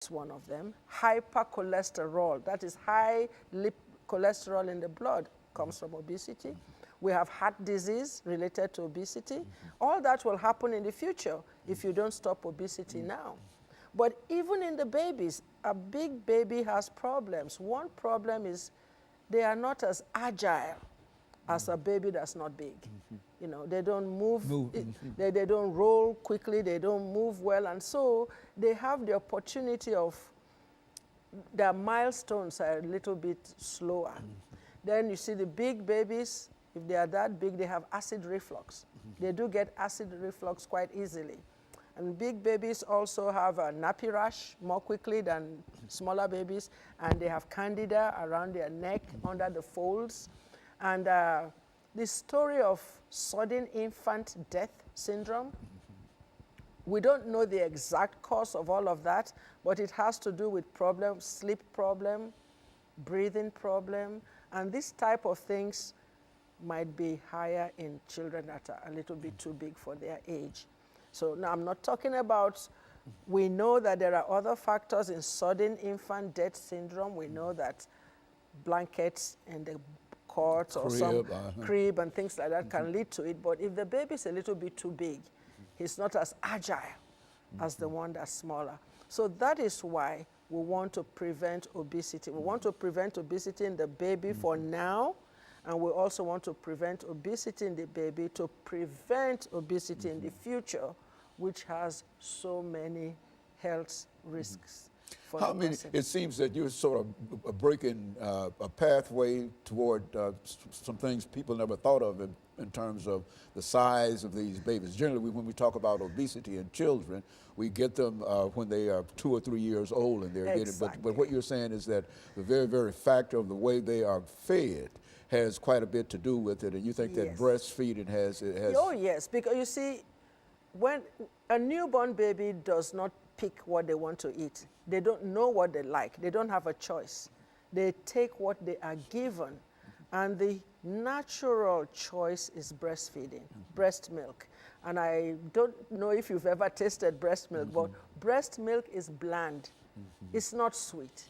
is one of them. Hypercholesterol, that is high cholesterol in the blood, comes from obesity. We have heart disease related to obesity. All that will happen in the future if you don't stop obesity now. But even in the babies, a big baby has problems. One problem is they are not as agile as a baby that's not big. You know, they don't move, they don't roll quickly, they don't move well, and so they have the opportunity of, their milestones are a little bit slower. Then you see the big babies, if they are that big, they have acid reflux. They do get acid reflux quite easily. And big babies also have a nappy rash more quickly than smaller babies, and they have candida around their neck, under the folds. And the story of sudden infant death syndrome, we don't know the exact cause of all of that, but it has to do with problems, sleep problem, breathing problem, and this type of things might be higher in children that are a little bit too big for their age. So now I'm not talking about, we know that there are other factors in sudden infant death syndrome. We know that blankets in the cot or some crib and things like that can lead to it. But if the baby is a little bit too big, he's not as agile as the one that's smaller. So that is why we want to prevent obesity. We want to prevent obesity in the baby for now, and we also want to prevent obesity in the baby to prevent obesity in the future, which has so many health risks. How many, it seems that you're sort of breaking a pathway toward some things people never thought of in terms of the size of these babies. Generally, when we talk about obesity in children, we get them when they are 2 or 3 years old and they're getting, but what you're saying is that the very, very factor of the way they are fed has quite a bit to do with it, and you think that breastfeeding has... Oh, yes, because you see, when a newborn baby does not pick what they want to eat, they don't know what they like, they don't have a choice. They take what they are given, and the natural choice is breastfeeding, breast milk. And I don't know if you've ever tasted breast milk, but breast milk is bland. It's not sweet.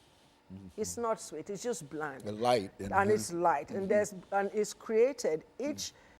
It's not sweet, it's just bland. And light. And it's light. And it's created, each